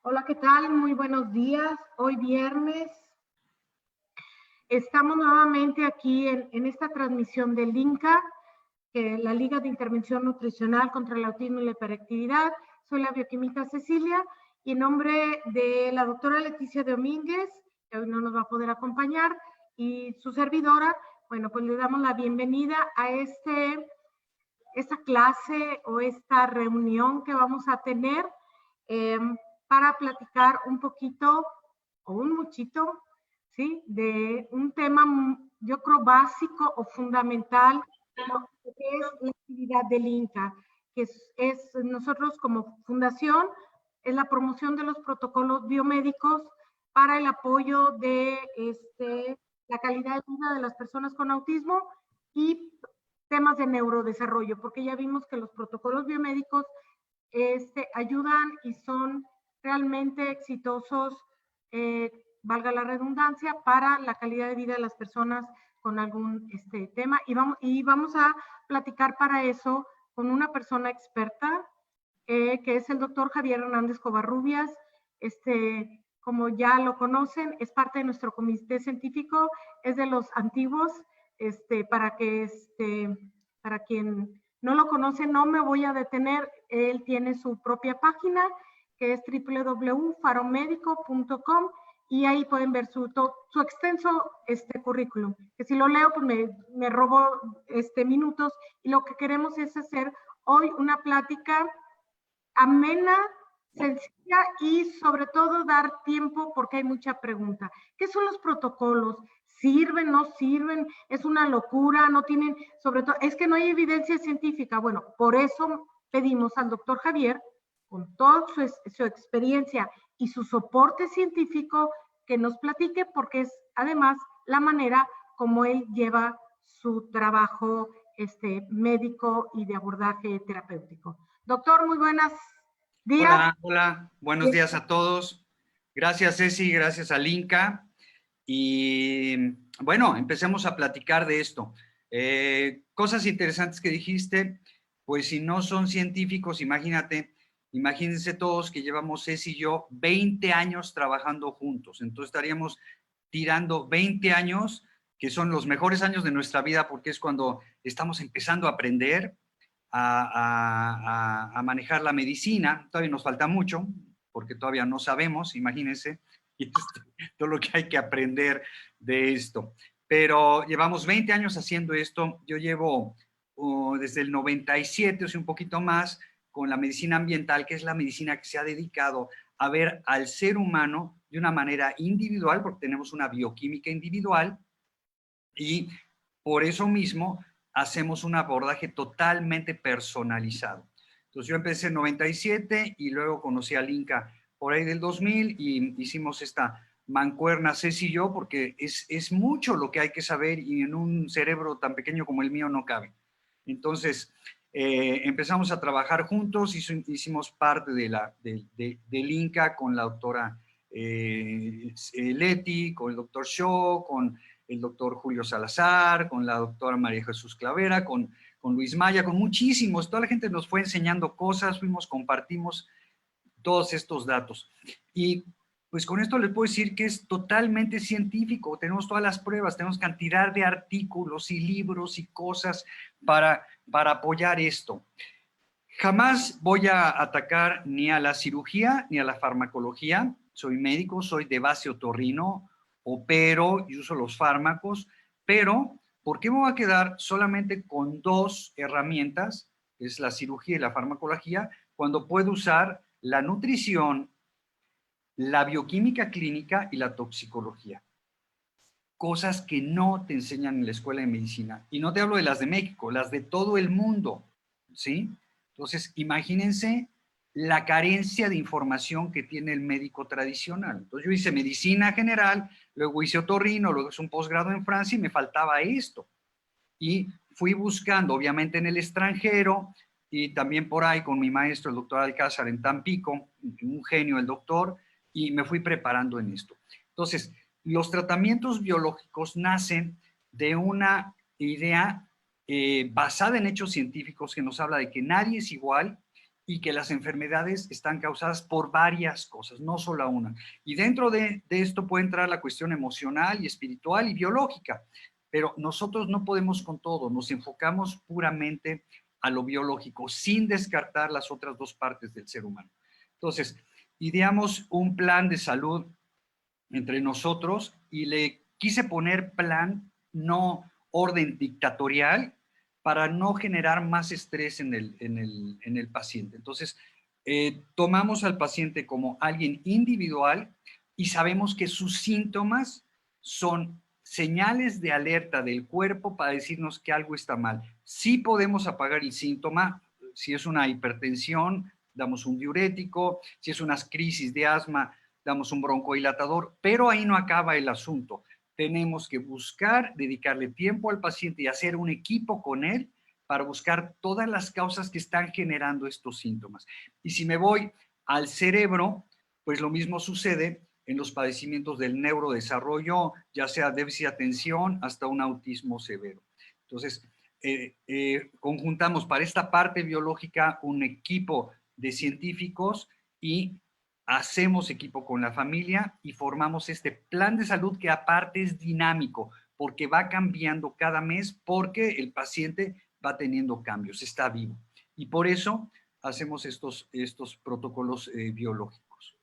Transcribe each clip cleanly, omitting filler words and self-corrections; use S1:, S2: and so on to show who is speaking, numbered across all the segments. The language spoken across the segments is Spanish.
S1: Hola, ¿qué tal? Muy buenos días. Hoy viernes estamos nuevamente aquí en esta transmisión del LINCA, la Liga de Intervención Nutricional contra el Autismo y la Hiperactividad. Soy la bioquímica Cecilia y en nombre de la doctora Leticia Domínguez, que hoy no nos va a poder acompañar, y su servidora, bueno, pues le damos la bienvenida a esta clase o esta reunión que vamos a tener eh, para platicar un poquito o un muchito, ¿sí? De un tema, yo creo, básico o fundamental, lo que es la actividad del INCA, que es nosotros como fundación, es la promoción de los protocolos biomédicos para el apoyo de la calidad de vida de las personas con autismo y temas de neurodesarrollo, porque ya vimos que los protocolos biomédicos ayudan y son realmente exitosos, valga la redundancia, para la calidad de vida de las personas con algún tema. Y vamos a platicar para eso con una persona experta, que es el doctor Javier Hernández Covarrubias. Como ya lo conocen, es parte de nuestro comité científico, es de los antiguos, para quien no lo conoce, no me voy a detener. Él tiene su propia página, que es www.faromedico.com, y ahí pueden ver su extenso currículum, que si lo leo, pues me robo minutos, y lo que queremos es hacer hoy una plática amena, sencilla y sobre todo dar tiempo porque hay mucha pregunta. ¿Qué son los protocolos? ¿Sirven, no sirven? ¿Es una locura? ¿No tienen? Sobre todo, es que no hay evidencia científica. Bueno, por eso pedimos al doctor Javier, con toda su experiencia y su soporte científico, que nos platique, porque es además la manera como él lleva su trabajo médico y de abordaje terapéutico. Doctor, muy buenos días.
S2: Hola, buenos días a todos. Gracias, Ceci, gracias al INCA. Y bueno, empecemos a platicar de esto. Cosas interesantes que dijiste, pues si no son científicos, imagínense todos que llevamos Ceci y yo 20 años trabajando juntos. Entonces estaríamos tirando 20 años, que son los mejores años de nuestra vida, porque es cuando estamos empezando a aprender a manejar la medicina. Todavía nos falta mucho, porque todavía no sabemos, imagínense, todo lo que hay que aprender de esto. Pero llevamos 20 años haciendo esto. Yo llevo desde el 97, o sea, un poquito más, con la medicina ambiental, que es la medicina que se ha dedicado a ver al ser humano de una manera individual, porque tenemos una bioquímica individual, y por eso mismo hacemos un abordaje totalmente personalizado. Entonces yo empecé en 97 y luego conocí al INCA por ahí del 2000 y hicimos esta mancuerna, Ceci y yo, porque es mucho lo que hay que saber y en un cerebro tan pequeño como el mío no cabe. Entonces empezamos a trabajar juntos, hicimos parte del INCA con la doctora Leti, con el doctor Shaw, con el doctor Julio Salazar, con la doctora María Jesús Clavera, con Luis Maya, con muchísimos. Toda la gente nos fue enseñando cosas, compartimos todos estos datos. Y pues con esto les puedo decir que es totalmente científico. Tenemos todas las pruebas, tenemos cantidad de artículos y libros y cosas para apoyar esto. Jamás voy a atacar ni a la cirugía ni a la farmacología. Soy médico, soy de base otorrino, opero y uso los fármacos, pero ¿por qué me voy a quedar solamente con dos herramientas, que es la cirugía y la farmacología, cuando puedo usar la nutrición, la bioquímica clínica y la toxicología? Cosas que no te enseñan en la escuela de medicina. Y no te hablo de las de México, las de todo el mundo, ¿sí? Entonces, imagínense la carencia de información que tiene el médico tradicional. Entonces, yo hice medicina general, luego hice otorrino, luego hice un posgrado en Francia y me faltaba esto. Y fui buscando, obviamente, en el extranjero y también por ahí con mi maestro, el doctor Alcázar, en Tampico, un genio el doctor, y me fui preparando en esto. Entonces, los tratamientos biológicos nacen de una idea basada en hechos científicos que nos habla de que nadie es igual y que las enfermedades están causadas por varias cosas, no solo una. Y dentro de esto puede entrar la cuestión emocional y espiritual y biológica, pero nosotros no podemos con todo, nos enfocamos puramente a lo biológico, sin descartar las otras dos partes del ser humano. Entonces, ideamos un plan de salud entre nosotros y le quise poner plan, no orden dictatorial, para no generar más estrés en el paciente. Entonces, tomamos al paciente como alguien individual y sabemos que sus síntomas son señales de alerta del cuerpo para decirnos que algo está mal. Sí podemos apagar el síntoma, si es una hipertensión, damos un diurético, si es una crisis de asma, damos un broncodilatador, pero ahí no acaba el asunto. Tenemos que buscar, dedicarle tiempo al paciente y hacer un equipo con él para buscar todas las causas que están generando estos síntomas. Y si me voy al cerebro, pues lo mismo sucede en los padecimientos del neurodesarrollo, ya sea déficit de atención hasta un autismo severo. Entonces, conjuntamos para esta parte biológica un equipo de científicos y hacemos equipo con la familia y formamos este plan de salud que aparte es dinámico, porque va cambiando cada mes, porque el paciente va teniendo cambios, está vivo. Y por eso hacemos estos protocolos biológicos.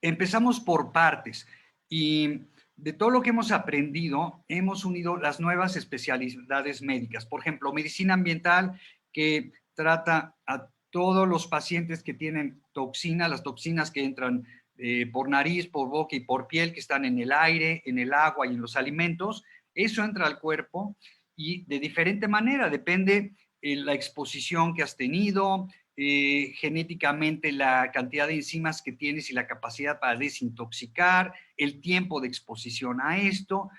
S2: Empezamos por partes y de todo lo que hemos aprendido, hemos unido las nuevas especialidades médicas. Por ejemplo, medicina ambiental, que trata a todos los pacientes que tienen toxinas, las toxinas que entran por nariz, por boca y por piel, que están en el aire, en el agua y en los alimentos. Eso entra al cuerpo y de diferente manera, depende la exposición que has tenido, genéticamente la cantidad de enzimas que tienes y la capacidad para desintoxicar, el tiempo de exposición a esto.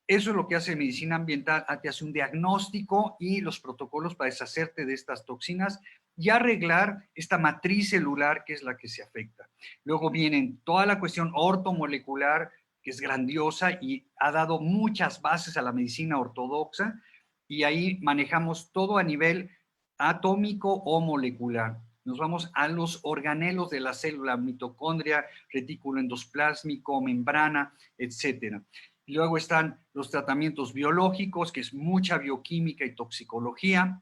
S2: Eso es lo que hace medicina ambiental, te hace un diagnóstico y los protocolos para deshacerte de estas toxinas y arreglar esta matriz celular que es la que se afecta. Luego vienen toda la cuestión ortomolecular, que es grandiosa y ha dado muchas bases a la medicina ortodoxa, y ahí manejamos todo a nivel atómico o molecular. Nos vamos a los organelos de la célula, mitocondria, retículo endoplásmico, membrana, etcétera. Y luego están los tratamientos biológicos, que es mucha bioquímica y toxicología.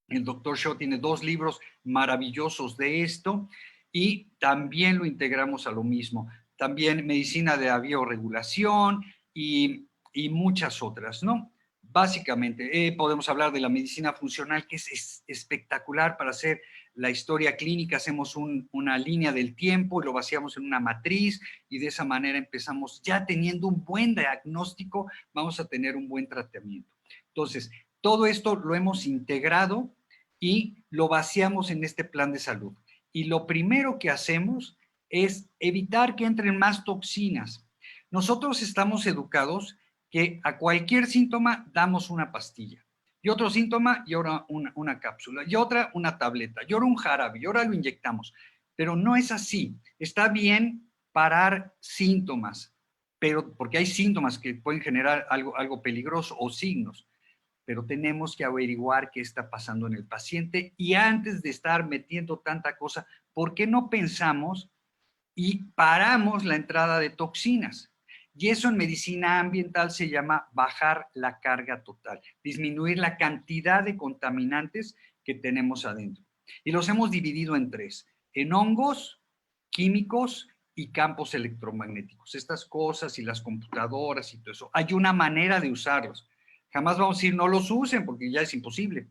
S2: El doctor Shaw tiene 2 libros maravillosos de esto y también lo integramos a lo mismo. También medicina de la bioregulación y muchas otras, ¿no? Básicamente, podemos hablar de la medicina funcional, que es espectacular para hacer la historia clínica. Hacemos una línea del tiempo y lo vaciamos en una matriz y de esa manera empezamos, ya teniendo un buen diagnóstico, vamos a tener un buen tratamiento. Entonces, todo esto lo hemos integrado y lo vaciamos en este plan de salud. Y lo primero que hacemos es evitar que entren más toxinas. Nosotros estamos educados que a cualquier síntoma damos una pastilla, y otro síntoma y ahora una cápsula, y otra una tableta, y ahora un jarabe, y ahora lo inyectamos. Pero no es así. Está bien parar síntomas, pero porque hay síntomas que pueden generar algo peligroso o signos, pero tenemos que averiguar qué está pasando en el paciente y antes de estar metiendo tanta cosa, ¿por qué no pensamos y paramos la entrada de toxinas? Y eso en medicina ambiental se llama bajar la carga total, disminuir la cantidad de contaminantes que tenemos adentro. Y los hemos dividido en 3, en hongos, químicos y campos electromagnéticos. Estas cosas y las computadoras y todo eso. Hay una manera de usarlos. Jamás vamos a decir no los usen porque ya es imposible.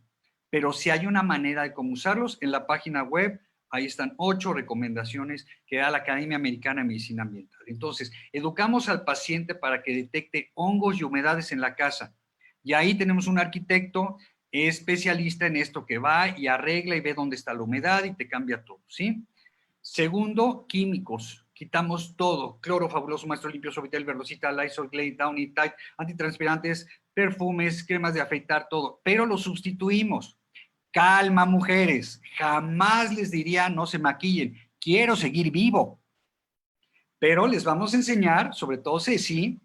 S2: Pero si hay una manera de cómo usarlos, en la página web ahí están 8 recomendaciones que da la Academia Americana de Medicina Ambiental. Entonces, educamos al paciente para que detecte hongos y humedades en la casa. Y ahí tenemos un arquitecto especialista en esto que va y arregla y ve dónde está la humedad y te cambia todo, ¿sí? Segundo, químicos. Quitamos todo. Cloro, Fabuloso, Maestro Limpio, Suavitel, Verdosita, Lysol, Glade, Downy, Tide, antitranspirantes, perfumes, cremas de afeitar, todo. Pero lo sustituimos. Calma, mujeres. Jamás les diría no se maquillen. Quiero seguir vivo. Pero les vamos a enseñar, sobre todo Ceci,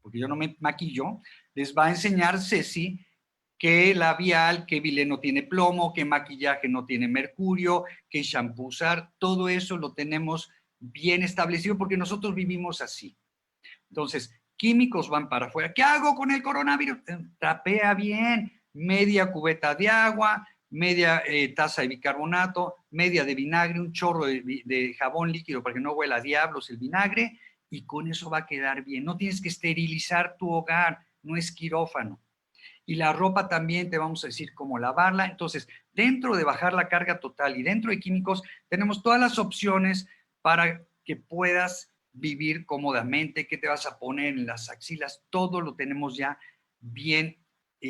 S2: porque yo no me maquillo, les va a enseñar Ceci qué labial, qué bilé no tiene plomo, qué maquillaje no tiene mercurio, qué shampoo usar, todo eso lo tenemos bien establecido porque nosotros vivimos así. Entonces, químicos van para afuera. ¿Qué hago con el coronavirus? Trapea bien, media cubeta de agua, media taza de bicarbonato, media de vinagre, un chorro de jabón líquido para que no huela a diablos el vinagre, y con eso va a quedar bien. No tienes que esterilizar tu hogar, no es quirófano. Y la ropa también te vamos a decir cómo lavarla. Entonces, dentro de bajar la carga total y dentro de químicos, tenemos todas las opciones para que puedas vivir cómodamente, qué te vas a poner en las axilas, todo lo tenemos ya bien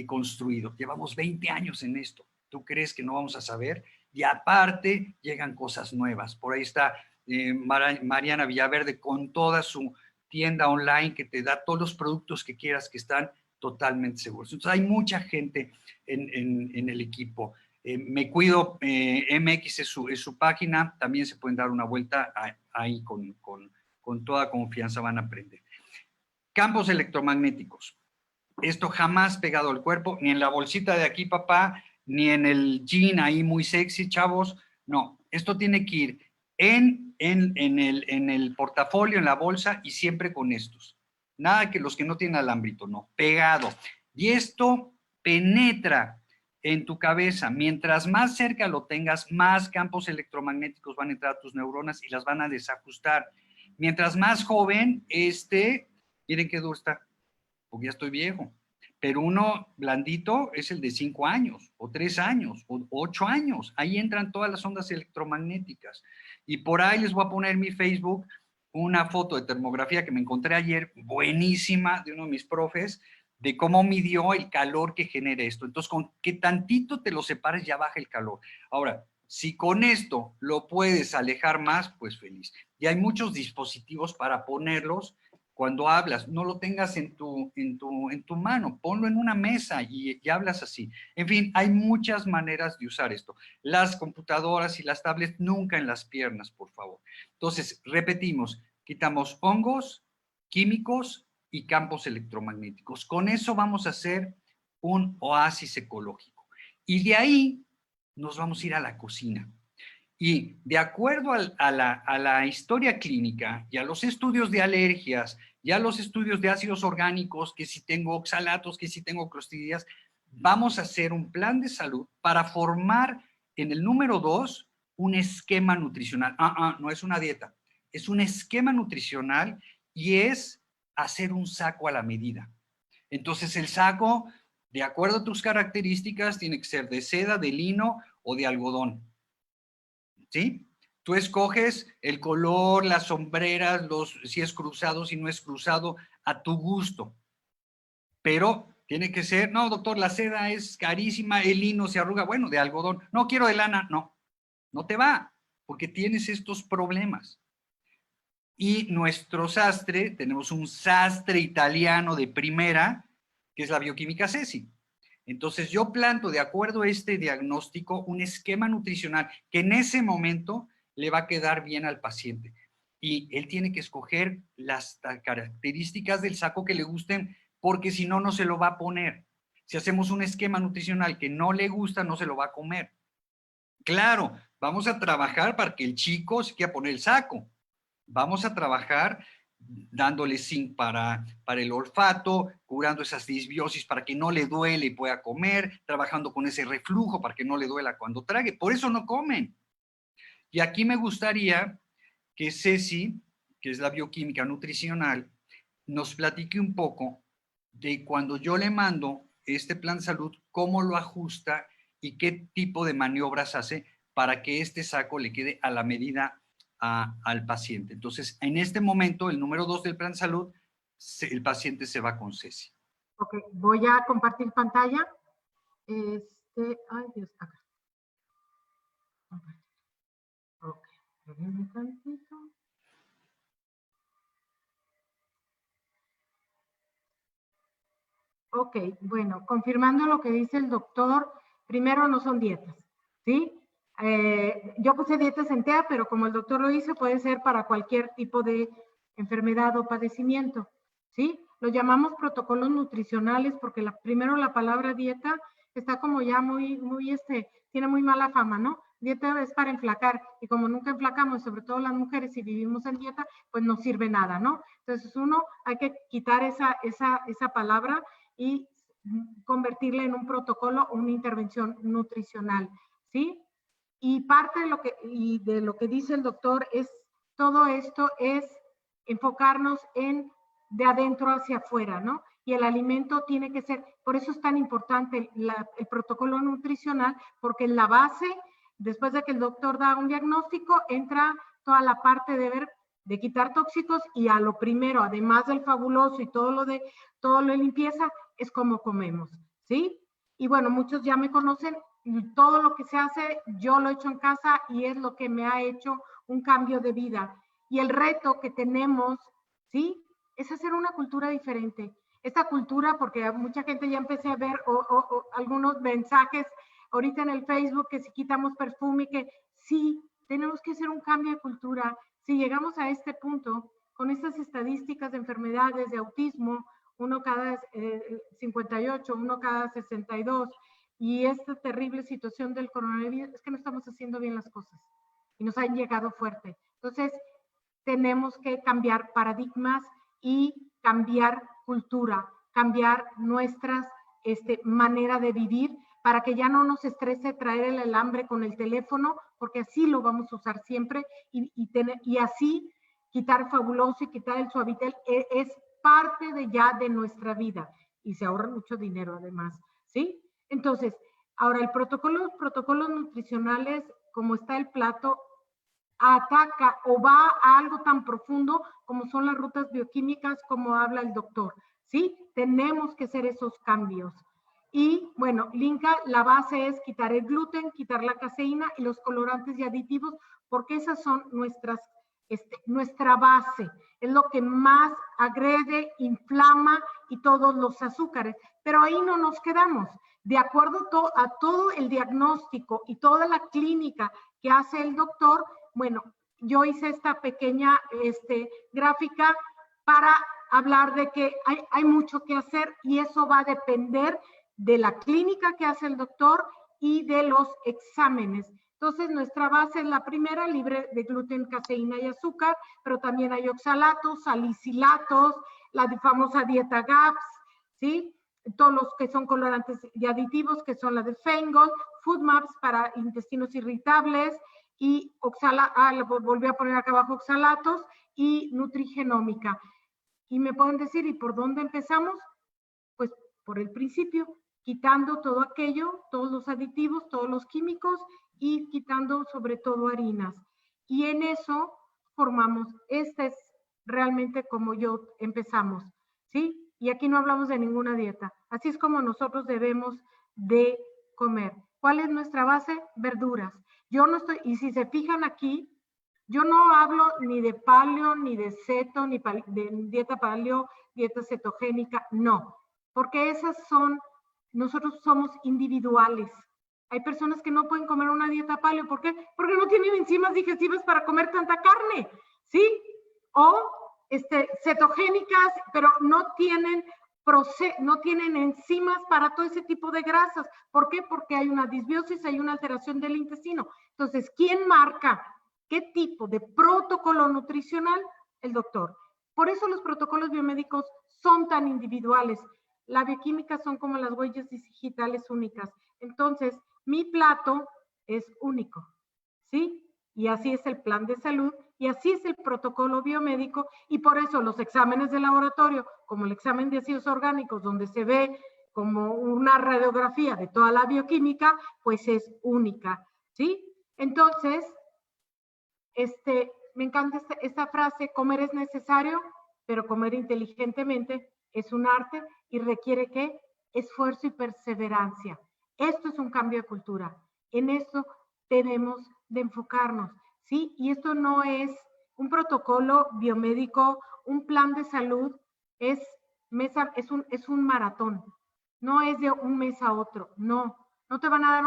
S2: construido. Llevamos 20 años en esto. ¿Tú crees que no vamos a saber? Y aparte, llegan cosas nuevas. Por ahí está Mariana Villaverde con toda su tienda online que te da todos los productos que quieras que están totalmente seguros. Entonces, hay mucha gente en el equipo. Me Cuido MX es su página, también se pueden dar una vuelta ahí con toda confianza, van a aprender. Campos electromagnéticos. Esto jamás pegado al cuerpo, ni en la bolsita de aquí, papá, ni en el jean ahí muy sexy, chavos. No, esto tiene que ir en el portafolio, en la bolsa y siempre con estos. Nada que los que no tienen alambrito, no, pegado. Y esto penetra en tu cabeza. Mientras más cerca lo tengas, más campos electromagnéticos van a entrar a tus neuronas y las van a desajustar. Mientras más joven, miren qué duro está, porque ya estoy viejo. Pero uno blandito es el de 5 años, o 3 años, o 8 años. Ahí entran todas las ondas electromagnéticas. Y por ahí les voy a poner en mi Facebook una foto de termografía que me encontré ayer, buenísima, de uno de mis profes, de cómo midió el calor que genera esto. Entonces, con que tantito te lo separes, ya baja el calor. Ahora, si con esto lo puedes alejar más, pues feliz. Y hay muchos dispositivos para ponerlos cuando hablas. No lo tengas en tu mano, ponlo en una mesa y hablas así. En fin, hay muchas maneras de usar esto. Las computadoras y las tablets nunca en las piernas, por favor. Entonces, repetimos, quitamos hongos, químicos y campos electromagnéticos. Con eso vamos a hacer un oasis ecológico. Y de ahí nos vamos a ir a la cocina. Y de acuerdo a la historia clínica y a los estudios de alergias y a los estudios de ácidos orgánicos, que si tengo oxalatos, que si tengo clostridias, vamos a hacer un plan de salud para formar en el número 2 un esquema nutricional. No es una dieta, es un esquema nutricional y es hacer un saco a la medida. Entonces el saco, de acuerdo a tus características, tiene que ser de seda, de lino o de algodón. ¿Sí? Tú escoges el color, las sombreras, si es cruzado, si no es cruzado, a tu gusto. Pero tiene que ser, no, doctor, la seda es carísima, el lino se arruga, bueno, de algodón. No quiero de lana, no te va, porque tienes estos problemas. Y nuestro sastre, tenemos un sastre italiano de primera, que es la bioquímica Ceci. Entonces yo planto, de acuerdo a este diagnóstico, un esquema nutricional que en ese momento le va a quedar bien al paciente. Y él tiene que escoger las características del saco que le gusten, porque si no, no se lo va a poner. Si hacemos un esquema nutricional que no le gusta, no se lo va a comer. Claro, vamos a trabajar para que el chico se quiera poner el saco. Vamos a trabajar dándole zinc para el olfato, curando esas disbiosis para que no le duele y pueda comer, trabajando con ese reflujo para que no le duela cuando trague. Por eso no comen. Y aquí me gustaría que Ceci, que es la bioquímica nutricional, nos platique un poco de cuando yo le mando este plan de salud, cómo lo ajusta y qué tipo de maniobras hace para que este saco le quede a la medida al paciente. Entonces, en este momento, el número 2 del plan de salud, el paciente se va con Ceci.
S1: Ok, voy a compartir pantalla. Ay Dios, acá. Ok, un tantito. Ok, bueno, confirmando lo que dice el doctor, primero no son dietas, ¿sí? Yo puse dietas en TEA, pero como el doctor lo dice, puede ser para cualquier tipo de enfermedad o padecimiento, ¿sí? Lo llamamos protocolos nutricionales porque primero la palabra dieta está como ya tiene muy mala fama, ¿no? Dieta es para enflacar, y como nunca enflacamos, sobre todo las mujeres, si vivimos en dieta, pues no sirve nada, ¿no? Entonces hay que quitar esa palabra y convertirla en un protocolo o una intervención nutricional, ¿sí? Y parte de lo que dice el doctor es, todo esto es enfocarnos de adentro hacia afuera, ¿no? Y el alimento tiene que ser, por eso es tan importante el protocolo nutricional, porque en la base, después de que el doctor da un diagnóstico, entra toda la parte de quitar tóxicos, y a lo primero, además del fabuloso y todo lo de limpieza, es cómo comemos, ¿sí? Y bueno, muchos ya me conocen, todo lo que se hace, yo lo he hecho en casa y es lo que me ha hecho un cambio de vida. Y el reto que tenemos, ¿sí? Es hacer una cultura diferente. Esta cultura, porque mucha gente ya empecé a ver algunos mensajes ahorita en el Facebook que si quitamos perfume, que sí, tenemos que hacer un cambio de cultura. Si llegamos a este punto, con estas estadísticas de enfermedades, de autismo, uno cada 58, uno cada 62, y esta terrible situación del coronavirus, es que no estamos haciendo bien las cosas y nos han llegado fuerte. Entonces, tenemos que cambiar paradigmas y cambiar cultura, cambiar nuestras manera de vivir, para que ya no nos estrese traer el alambre con el teléfono, porque así lo vamos a usar siempre, y así quitar fabuloso y quitar el Suavitel es parte de nuestra vida, y se ahorra mucho dinero además, ¿sí? Entonces, ahora los protocolos nutricionales, como está el plato, ataca o va a algo tan profundo como son las rutas bioquímicas, como habla el doctor, ¿sí? Tenemos que hacer esos cambios. Y bueno, Linka, la base es quitar el gluten, quitar la caseína y los colorantes y aditivos, porque esas son nuestra base, es lo que más agrede, inflama y todos los azúcares. Pero ahí no nos quedamos. De acuerdo a todo el diagnóstico y toda la clínica que hace el doctor, bueno, yo hice esta pequeña gráfica para hablar de que hay mucho que hacer, y eso va a depender de la clínica que hace el doctor y de los exámenes. Entonces, nuestra base es la primera, libre de gluten, caseína y azúcar, pero también hay oxalatos, salicilatos, la famosa dieta GAPS, ¿sí? Todos los que son colorantes y aditivos, que son la de Feingold, FoodMaps para intestinos irritables, y volví a poner acá abajo oxalatos, y nutrigenómica. Y me pueden decir, ¿y por dónde empezamos? Pues por el principio, quitando todo aquello, todos los aditivos, todos los químicos, y quitando sobre todo harinas. Y en eso formamos, es realmente como empezamos, ¿sí? Y aquí no hablamos de ninguna dieta. Así es como nosotros debemos de comer. ¿Cuál es nuestra base? Verduras. Yo no estoy, y si se fijan aquí, yo no hablo ni de paleo, ni de ceto, ni de dieta paleo, dieta cetogénica, no. Porque nosotros somos individuales. Hay personas que no pueden comer una dieta paleo. ¿Por qué? Porque no tienen enzimas digestivas para comer tanta carne, ¿sí? O cetogénicas, pero no tienen enzimas para todo ese tipo de grasas. ¿Por qué? Porque hay una disbiosis, hay una alteración del intestino. Entonces, ¿quién marca qué tipo de protocolo nutricional? El doctor. Por eso los protocolos biomédicos son tan individuales. La bioquímica son como las huellas digitales únicas. Entonces, mi plato es único, ¿sí? Y así es el plan de salud, y así es el protocolo biomédico, y por eso los exámenes de laboratorio, como el examen de ácidos orgánicos, donde se ve como una radiografía de toda la bioquímica, pues es única, ¿sí? Entonces, me encanta esta frase: comer es necesario, pero comer inteligentemente es un arte y requiere ¿qué? Esfuerzo y perseverancia. Esto es un cambio de cultura. En esto debemos de enfocarnos, ¿sí? Y esto no es un protocolo biomédico, un plan de salud, es un maratón. No es de un mes a otro, no. No te van a dar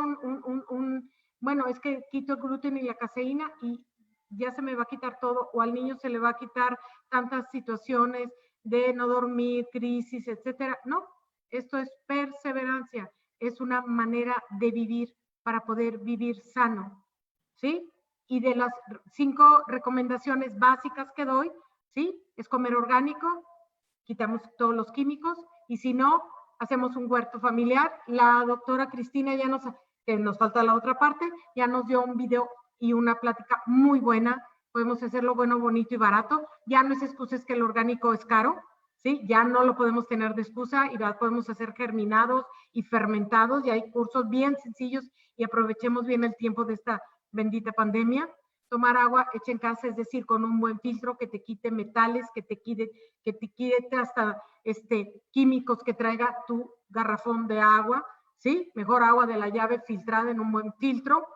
S1: bueno, es que quito el gluten y la caseína y ya se me va a quitar todo, o al niño se le va a quitar tantas situaciones de no dormir, crisis, etcétera. No, esto es perseverancia, es una manera de vivir para poder vivir sano, ¿sí? Y de las 5 recomendaciones básicas que doy, ¿sí? Es comer orgánico, quitamos todos los químicos, y si no, hacemos un huerto familiar. La doctora Cristina ya que nos falta la otra parte, ya nos dio un video y una plática muy buena. Podemos hacerlo bueno, bonito y barato. Ya no es excusa, es que el orgánico es caro, ¿sí? Ya no lo podemos tener de excusa y podemos hacer germinados y fermentados, y hay cursos bien sencillos, y aprovechemos bien el tiempo de esta bendita pandemia. Tomar agua hecha en casa, es decir, con un buen filtro que te quite metales, que te quite hasta químicos que traiga tu garrafón de agua, ¿sí? Mejor agua de la llave filtrada en un buen filtro.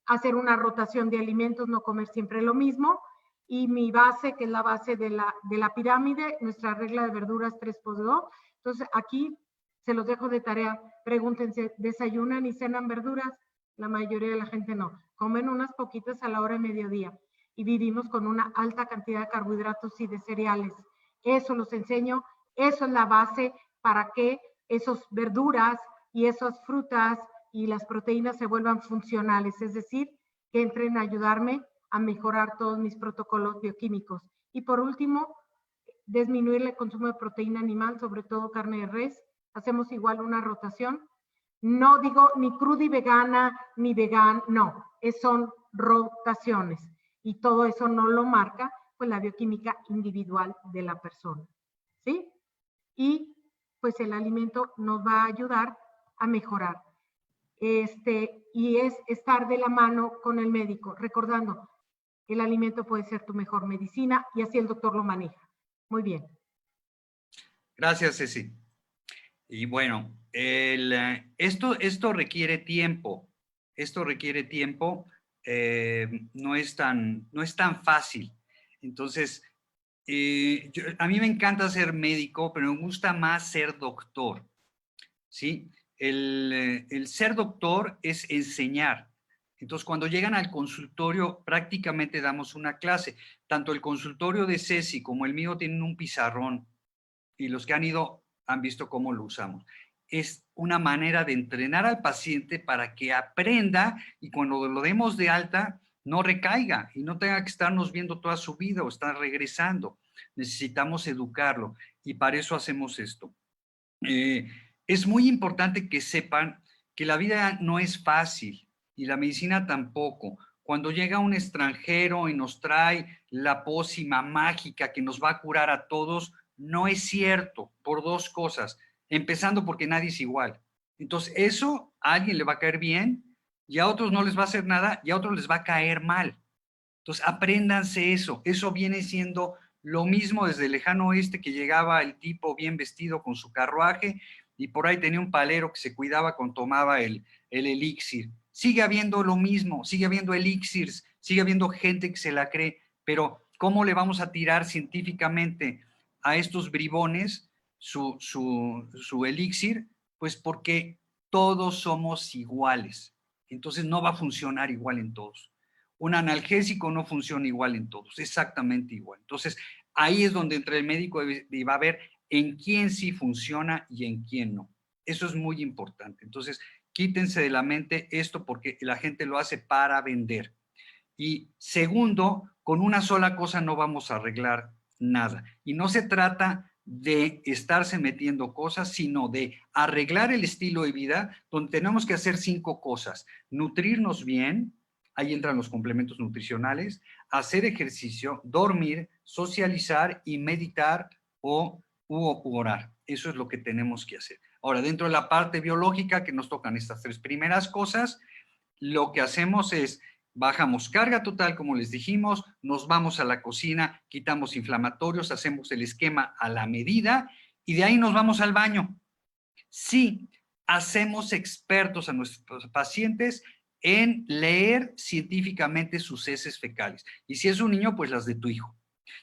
S1: Hacer una rotación de alimentos, no comer siempre lo mismo. Y mi base, que es la base de la pirámide, nuestra regla de verduras 3x2. Entonces, aquí se los dejo de tarea. Pregúntense, ¿desayunan y cenan verduras? La mayoría de la gente no. Comen unas poquitas a la hora de mediodía. Y vivimos con una alta cantidad de carbohidratos y de cereales. Eso los enseño. Eso es la base para que esas verduras y esas frutas y las proteínas se vuelvan funcionales. Es decir, que entren a ayudarme a mejorar todos mis protocolos bioquímicos. Y por último, disminuir el consumo de proteína animal, sobre todo carne de res. Hacemos igual una rotación. No digo ni cruda y vegana, ni vegan, no, son rotaciones. Y todo eso no lo marca pues la bioquímica individual de la persona, ¿sí? Y pues el alimento nos va a ayudar a mejorar. Y es estar de la mano con el médico, recordando, el alimento puede ser tu mejor medicina, y así el doctor lo maneja. Muy bien.
S2: Gracias, Ceci. Y bueno, esto requiere tiempo. Esto requiere tiempo. No es tan fácil. Entonces, a mí me encanta ser médico, pero me gusta más ser doctor, ¿sí? El ser doctor es enseñar. Entonces, cuando llegan al consultorio, prácticamente damos una clase. Tanto el consultorio de Ceci como el mío tienen un pizarrón, y los que han ido han visto cómo lo usamos. Es una manera de entrenar al paciente para que aprenda, y cuando lo demos de alta no recaiga y no tenga que estarnos viendo toda su vida o estar regresando. Necesitamos educarlo, y para eso hacemos esto. Es muy importante que sepan que la vida no es fácil y la medicina tampoco. Cuando llega un extranjero y nos trae la pócima mágica que nos va a curar a todos, no es cierto, por 2 cosas. Empezando porque nadie es igual. Entonces, eso a alguien le va a caer bien y a otros no les va a hacer nada y a otros les va a caer mal. Entonces, apréndanse eso. Eso viene siendo lo mismo desde el lejano oeste, que llegaba el tipo bien vestido con su carruaje y por ahí tenía un palero que se cuidaba cuando tomaba el elixir. Sigue habiendo lo mismo, sigue habiendo elixirs, sigue habiendo gente que se la cree, pero ¿cómo le vamos a tirar científicamente a estos bribones su elixir? Pues porque todos somos iguales. Entonces no va a funcionar igual en todos. Un analgésico no funciona igual en todos, exactamente igual. Entonces, ahí es donde entra el médico y va a ver en quién sí funciona y en quién no. Eso es muy importante. Entonces, quítense de la mente esto, porque la gente lo hace para vender. Y segundo, con una sola cosa no vamos a arreglar nada. Y no se trata de estarse metiendo cosas, sino de arreglar el estilo de vida, donde tenemos que hacer 5 cosas. Nutrirnos bien, ahí entran los complementos nutricionales, hacer ejercicio, dormir, socializar y meditar u orar. Eso es lo que tenemos que hacer. Ahora, dentro de la parte biológica, que nos tocan estas 3 primeras cosas, lo que hacemos es bajamos carga total, como les dijimos, nos vamos a la cocina, quitamos inflamatorios, hacemos el esquema a la medida y de ahí nos vamos al baño. Sí, hacemos expertos a nuestros pacientes en leer científicamente sus heces fecales. Y si es un niño, pues las de tu hijo.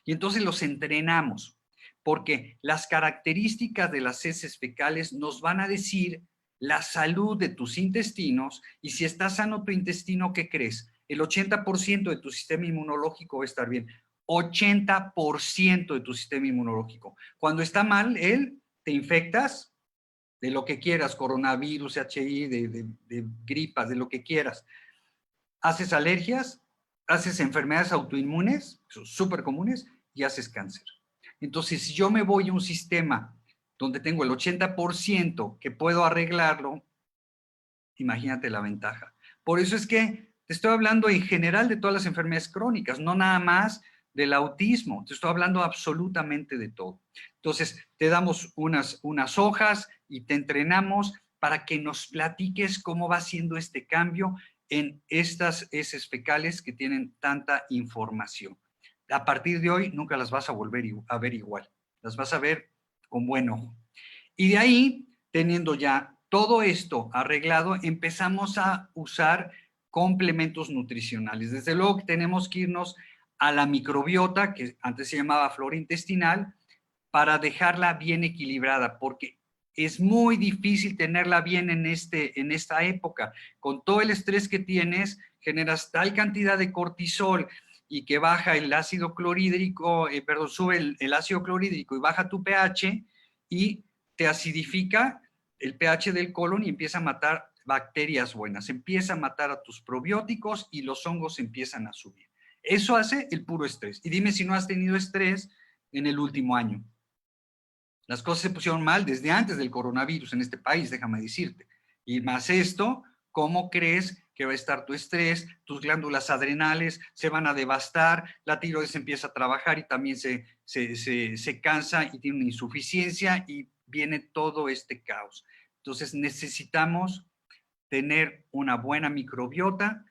S2: Y entonces los entrenamos, porque las características de las heces fecales nos van a decir la salud de tus intestinos, y si está sano tu intestino, ¿qué crees? El 80% de tu sistema inmunológico va a estar bien. 80% de tu sistema inmunológico. Cuando está mal, te infectas de lo que quieras, coronavirus, HI, de gripas, de lo que quieras. Haces alergias, haces enfermedades autoinmunes, son súper comunes, y haces cáncer. Entonces, si yo me voy a un sistema donde tengo el 80% que puedo arreglarlo, imagínate la ventaja. Por eso es que te estoy hablando en general de todas las enfermedades crónicas, no nada más del autismo, te estoy hablando absolutamente de todo. Entonces, te damos unas hojas y te entrenamos para que nos platiques cómo va siendo este cambio en estas heces fecales que tienen tanta información. A partir de hoy nunca las vas a volver a ver igual, las vas a ver con buen ojo. Y de ahí, teniendo ya todo esto arreglado, empezamos a usar complementos nutricionales. Desde luego que tenemos que irnos a la microbiota, que antes se llamaba flora intestinal, para dejarla bien equilibrada, porque es muy difícil tenerla bien en esta época. Con todo el estrés que tienes, generas tal cantidad de cortisol y que baja el ácido clorhídrico, sube el ácido clorhídrico y baja tu pH y te acidifica el pH del colon y empieza a matar bacterias buenas, empieza a matar a tus probióticos y los hongos empiezan a subir. Eso hace el puro estrés. Y dime si no has tenido estrés en el último año. Las cosas se pusieron mal desde antes del coronavirus en este país, déjame decirte. Y más esto, ¿cómo crees que va a estar tu estrés? Tus glándulas adrenales se van a devastar, la tiroides empieza a trabajar y también se cansa y tiene una insuficiencia y viene todo este caos. Entonces necesitamos tener una buena microbiota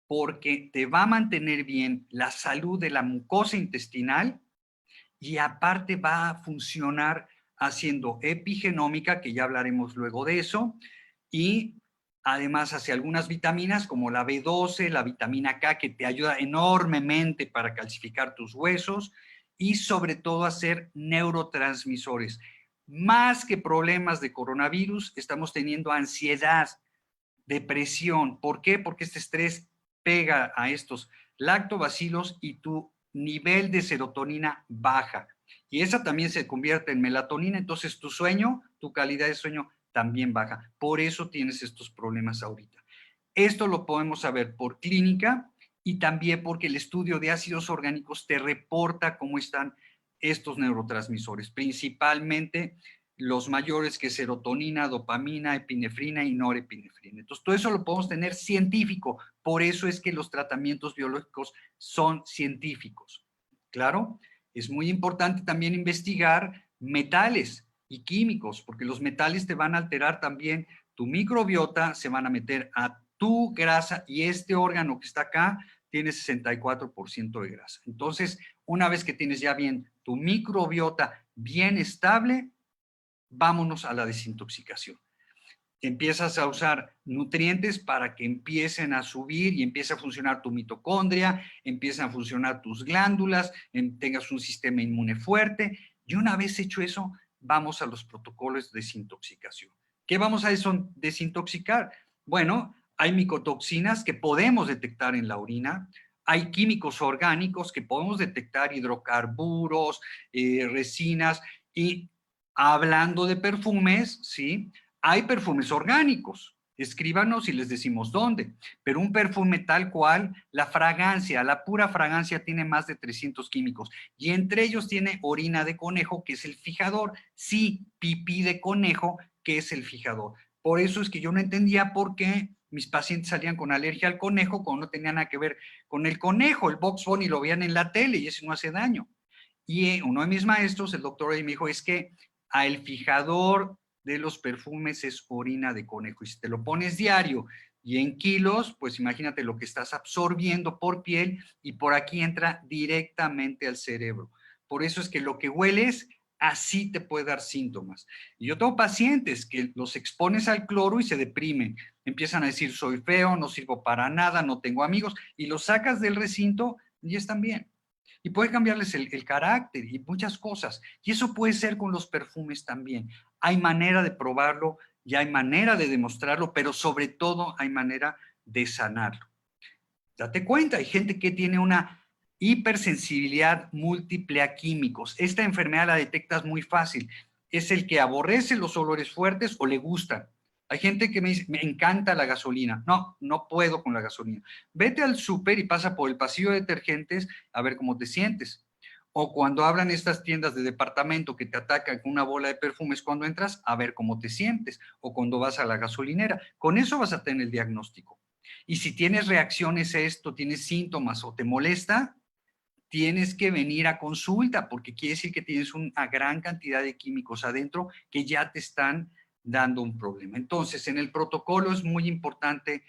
S2: porque te va a mantener bien la salud de la mucosa intestinal y aparte va a funcionar haciendo epigenómica, que ya hablaremos luego de eso, y además hace algunas vitaminas como la B12, la vitamina K, que te ayuda enormemente para calcificar tus huesos y sobre todo hacer neurotransmisores. Más que problemas de coronavirus, estamos teniendo ansiedad, depresión. ¿Por qué? Porque este estrés pega a estos lactobacilos y tu nivel de serotonina baja. Y esa también se convierte en melatonina, entonces tu sueño, tu calidad de sueño también baja. Por eso tienes estos problemas ahorita. Esto lo podemos saber por clínica y también porque el estudio de ácidos orgánicos te reporta cómo están estos neurotransmisores, principalmente los mayores que serotonina, dopamina, epinefrina y norepinefrina. Entonces, todo eso lo podemos tener científico. Por eso es que los tratamientos biológicos son científicos. ¿Claro? Es muy importante también investigar metales y químicos, porque los metales te van a alterar también tu microbiota, se van a meter a tu grasa y este órgano que está acá tiene 64% de grasa. Entonces, una vez que tienes ya bien tu microbiota bien estable, vámonos a la desintoxicación. Empiezas a usar nutrientes para que empiecen a subir y empiece a funcionar tu mitocondria, empiezan a funcionar tus glándulas, tengas un sistema inmune fuerte. Y una vez hecho eso, vamos a los protocolos de desintoxicación. ¿Qué vamos a desintoxicar? Bueno, hay micotoxinas que podemos detectar en la orina, hay químicos orgánicos que podemos detectar, hidrocarburos, resinas, y hablando de perfumes, ¿sí? Hay perfumes orgánicos, escríbanos y les decimos dónde, pero un perfume tal cual, la fragancia, la pura fragancia tiene más de 300 químicos y entre ellos tiene orina de conejo, que es el fijador, sí, pipí de conejo, que es el fijador. Por eso es que yo no entendía por qué mis pacientes salían con alergia al conejo cuando no tenía nada que ver con el conejo, el Bugs Bunny lo veían en la tele y eso no hace daño. Y uno de mis maestros, el doctor, me dijo, es que el fijador de los perfumes es orina de conejo. Y si te lo pones diario y en kilos, pues imagínate lo que estás absorbiendo por piel y por aquí entra directamente al cerebro. Por eso es que lo que hueles, así te puede dar síntomas. Y yo tengo pacientes que los expones al cloro y se deprimen. Empiezan a decir, soy feo, no sirvo para nada, no tengo amigos, y los sacas del recinto y están bien. Y puede cambiarles el carácter y muchas cosas. Y eso puede ser con los perfumes también. Hay manera de probarlo y hay manera de demostrarlo, pero sobre todo hay manera de sanarlo. Date cuenta, hay gente que tiene una hipersensibilidad múltiple a químicos. Esta enfermedad la detectas muy fácil. es el que aborrece los olores fuertes o le gustan. Hay gente que me dice, me encanta la gasolina. No, no puedo con la gasolina. Vete al súper y pasa por el pasillo de detergentes a ver cómo te sientes. O cuando hablan estas tiendas de departamento que te atacan con una bola de perfumes cuando entras, a ver cómo te sientes. O cuando vas a la gasolinera. Con eso vas a tener el diagnóstico. Y si tienes reacciones a esto, tienes síntomas o te molesta, tienes que venir a consulta porque quiere decir que tienes una gran cantidad de químicos adentro que ya te están dando un problema. Entonces, en el protocolo es muy importante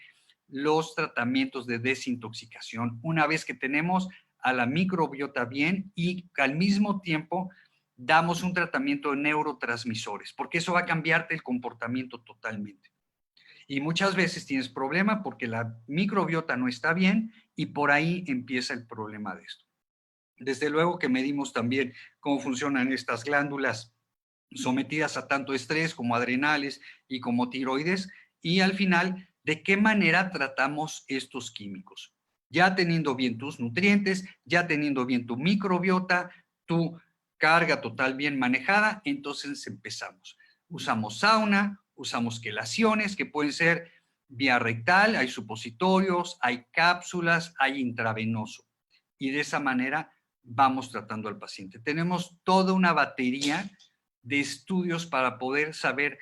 S2: los tratamientos de desintoxicación. Una vez que tenemos a la microbiota bien y al mismo tiempo damos un tratamiento de neurotransmisores, porque eso va a cambiarte el comportamiento totalmente. Y muchas veces tienes problema porque la microbiota no está bien y por ahí empieza el problema de esto. Desde luego que medimos también cómo funcionan estas glándulas sometidas a tanto estrés como adrenales y como tiroides, y al final, de qué manera tratamos estos químicos. Ya teniendo bien tus nutrientes, ya teniendo bien tu microbiota, tu carga total bien manejada, entonces empezamos. Usamos sauna, usamos quelaciones que pueden ser vía rectal, hay supositorios, hay cápsulas, hay intravenoso. Y de esa manera vamos tratando al paciente. Tenemos toda una batería de estudios para poder saber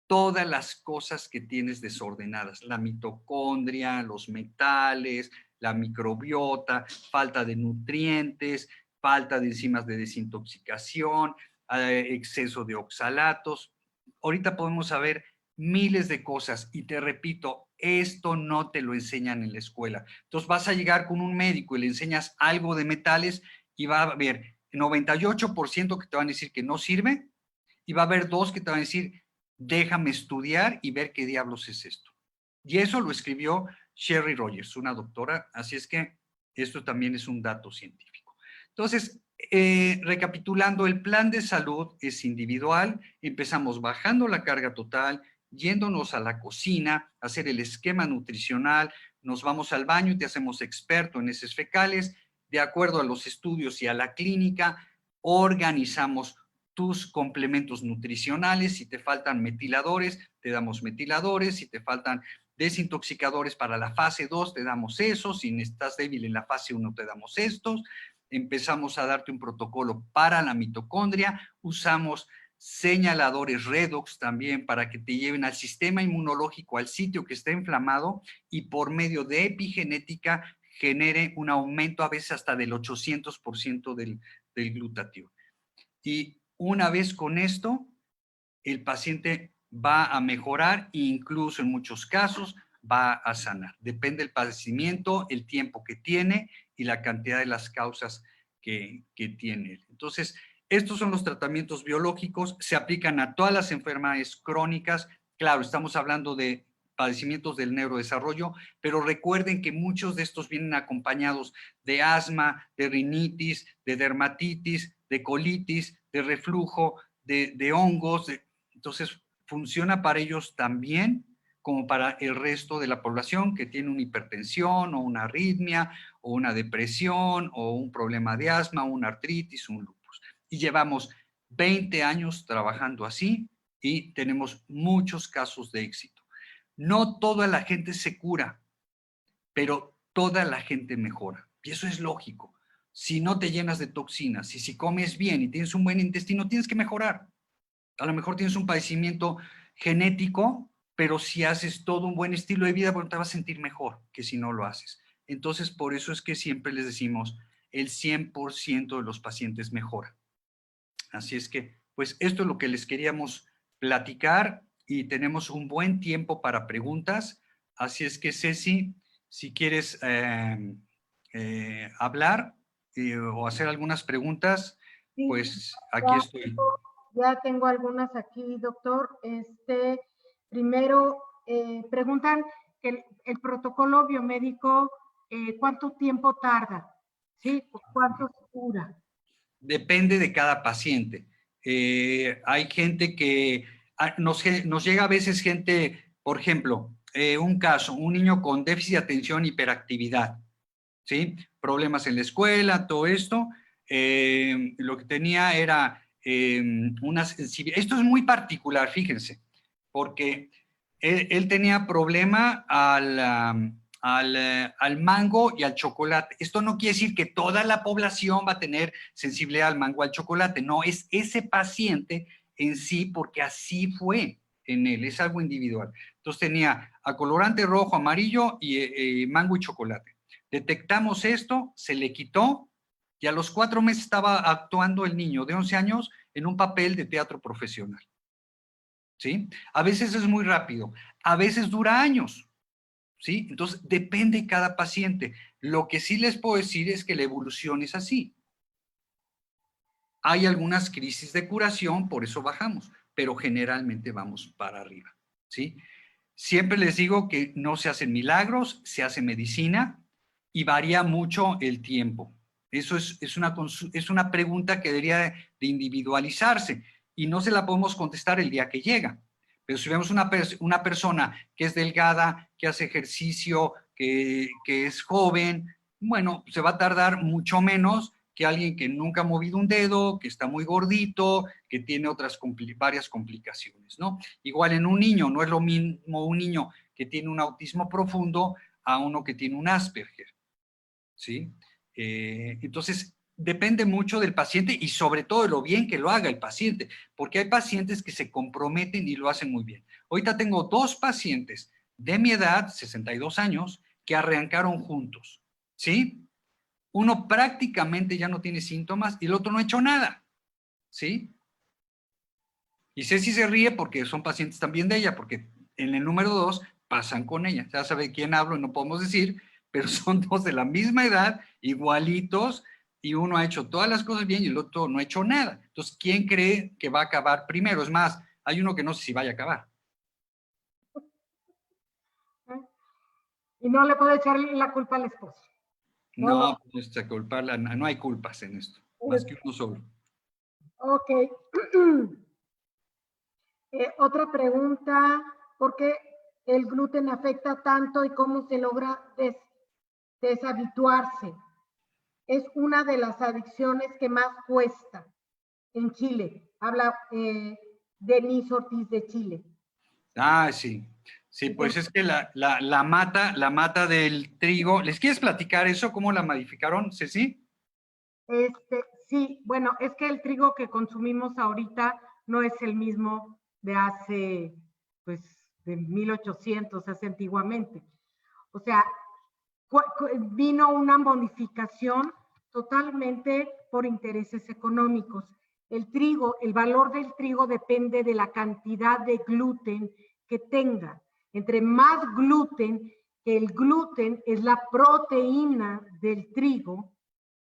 S2: todas las cosas que tienes desordenadas, la mitocondria, los metales, la microbiota, falta de nutrientes, falta de enzimas de desintoxicación, exceso de oxalatos. Ahorita podemos saber miles de cosas y te repito, esto no te lo enseñan en la escuela. Entonces vas a llegar con un médico y le enseñas algo de metales y va a haber 98% que te van a decir que no sirve y va a haber 2 que te van a decir, déjame estudiar y ver qué diablos es esto. Y eso lo escribió Sherry Rogers, una doctora, así es que esto también es un dato científico. Entonces, recapitulando, el plan de salud es individual, empezamos bajando la carga total, yéndonos a la cocina, hacer el esquema nutricional, nos vamos al baño y te hacemos experto en heces fecales, de acuerdo a los estudios y a la clínica, organizamos tus complementos nutricionales. Si te faltan metiladores, te damos metiladores. Si te faltan desintoxicadores para la fase 2, te damos esos. Si estás débil en la fase 1, te damos estos. Empezamos a darte un protocolo para la mitocondria. Usamos señaladores redox también para que te lleven al sistema inmunológico, al sitio que está inflamado, y por medio de epigenética genere un aumento a veces hasta del 800% del glutatión. Y una vez con esto, el paciente va a mejorar e incluso en muchos casos va a sanar. Depende del padecimiento, el tiempo que tiene y la cantidad de las causas que tiene. Entonces, estos son los tratamientos biológicos, se aplican a todas las enfermedades crónicas. Claro, estamos hablando de padecimientos del neurodesarrollo, pero recuerden que muchos de estos vienen acompañados de asma, de rinitis, de dermatitis, de colitis, de reflujo, de hongos. Entonces, funciona para ellos también como para el resto de la población que tiene una hipertensión o una arritmia o una depresión o un problema de asma, una artritis, un lupus. Y llevamos 20 años trabajando así y tenemos muchos casos de éxito. No toda la gente se cura, pero toda la gente mejora. Y eso es lógico. Si no te llenas de toxinas y si comes bien y tienes un buen intestino, tienes que mejorar. A lo mejor tienes un padecimiento genético, pero si haces todo un buen estilo de vida, bueno, te vas a sentir mejor que si no lo haces. Entonces, por eso es que siempre les decimos, el 100% de los pacientes mejora. Así es que, pues, esto es lo que les queríamos platicar y tenemos un buen tiempo para preguntas. Así es que, Ceci, si quieres hablar o hacer algunas preguntas,
S1: Sí,
S2: pues aquí estoy.
S1: ya tengo algunas aquí, doctor. Primero, preguntan que el protocolo biomédico, ¿cuánto tiempo tarda? ¿Sí? ¿Cuánto dura?
S2: Depende de cada paciente. Hay gente que nos llega a veces gente, por ejemplo, un caso, un niño con déficit de atención, hiperactividad, ¿sí? Problemas en la escuela, todo esto. Lo que tenía era una sensibilidad. Esto es muy particular, fíjense, porque él tenía problema al mango y al chocolate. Esto no quiere decir que toda la población va a tener sensibilidad al mango o al chocolate, no, es ese paciente en sí, porque así fue en él, es algo individual. Entonces tenía a colorante rojo, amarillo y mango y chocolate. Detectamos esto, se le quitó y a los 4 meses estaba actuando el niño de 11 años en un papel de teatro profesional. ¿Sí? A veces es muy rápido, a veces dura años. ¿Sí? Entonces, depende de cada paciente. Lo que sí les puedo decir es que la evolución es así. Hay algunas crisis de curación, por eso bajamos, pero generalmente vamos para arriba. ¿Sí? Siempre les digo que no se hacen milagros, se hace medicina y varía mucho el tiempo. Eso es una pregunta que debería de individualizarse y no se la podemos contestar el día que llega. Pero si vemos una persona que es delgada, que hace ejercicio, que es joven, bueno, se va a tardar mucho menos que alguien que nunca ha movido un dedo, que está muy gordito, que tiene varias complicaciones, ¿no? Igual en un niño, no es lo mismo un niño que tiene un autismo profundo a uno que tiene un Asperger, ¿sí? Entonces, depende mucho del paciente y sobre todo de lo bien que lo haga el paciente, porque hay pacientes que se comprometen y lo hacen muy bien. Ahorita tengo 2 pacientes de mi edad, 62 años, que arrancaron juntos, ¿sí? Uno prácticamente ya no tiene síntomas y el otro no ha hecho nada, ¿sí? Y Ceci se ríe porque son pacientes también de ella, porque en el número 2 pasan con ella. Ya sabe de quién hablo y no podemos decir, pero son 2 de la misma edad, igualitos, y uno ha hecho todas las cosas bien y el otro no ha hecho nada. Entonces, ¿quién cree que va a acabar primero? Es más, hay uno que no sé si vaya a acabar.
S1: Y no le puede echar la culpa al esposo.
S2: No, pues, culparla, no hay culpas en esto, más que uno solo.
S1: Ok. Otra pregunta, ¿por qué el gluten afecta tanto y cómo se logra deshabituarse? Es una de las adicciones que más cuesta en Chile. Habla Denise Ortiz de Chile.
S2: Ah, sí. Sí, pues es que la mata del trigo. ¿Les quieres platicar eso? ¿Cómo la modificaron, Ceci?
S1: Sí, bueno, es que el trigo que consumimos ahorita no es el mismo de hace, pues, de 1800, hace antiguamente. O sea, vino una modificación totalmente por intereses económicos. El trigo, el valor del trigo depende de la cantidad de gluten que tenga. Entre más gluten, que el gluten es la proteína del trigo,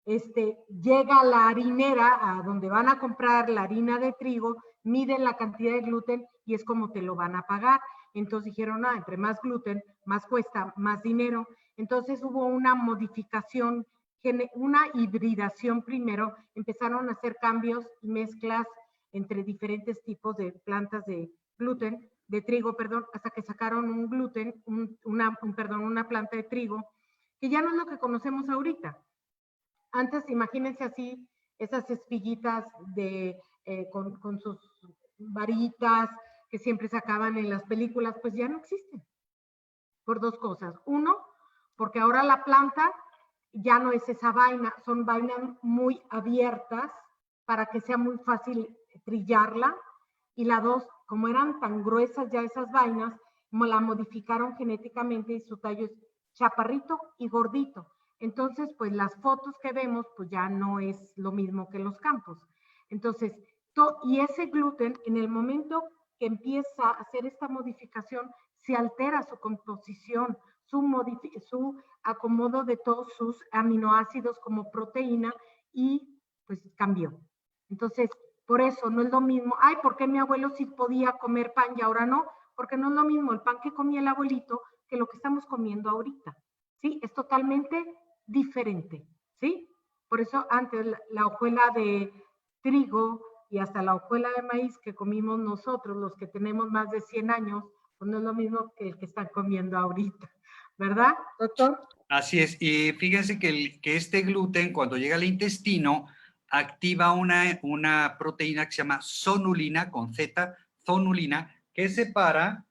S1: llega a la harinera, a donde van a comprar la harina de trigo, miden la cantidad de gluten y es como te lo van a pagar. Entonces dijeron, entre más gluten, más cuesta, más dinero. Entonces hubo una modificación, una hibridación primero, empezaron a hacer cambios y mezclas entre diferentes tipos de plantas de gluten, de trigo, perdón, hasta que sacaron un gluten, una planta de trigo, que ya no es lo que conocemos ahorita. Antes, imagínense así, esas espiguitas con sus varitas que siempre sacaban en las películas, pues ya no existen. Por 2 cosas. Uno, porque ahora la planta ya no es esa vaina, son vainas muy abiertas para que sea muy fácil trillarla. Y la 2, como eran tan gruesas ya esas vainas, la modificaron genéticamente y su tallo es chaparrito y gordito. Entonces, pues las fotos que vemos, pues ya no es lo mismo que los campos. Entonces, y ese gluten, en el momento que empieza a hacer esta modificación, se altera su composición, su acomodo de todos sus aminoácidos como proteína y pues cambió. Entonces, por eso no es lo mismo, ¿por qué mi abuelo sí podía comer pan y ahora no? Porque no es lo mismo el pan que comía el abuelito que lo que estamos comiendo ahorita, ¿sí? Es totalmente diferente, ¿sí? Por eso antes la hojuela de trigo y hasta la hojuela de maíz que comimos nosotros, los que tenemos más de 100 años, pues no es lo mismo que el que están comiendo ahorita, ¿verdad, doctor?
S2: Así es, y fíjense que este gluten cuando llega al intestino activa una proteína que se llama zonulina, con Z, zonulina, que separa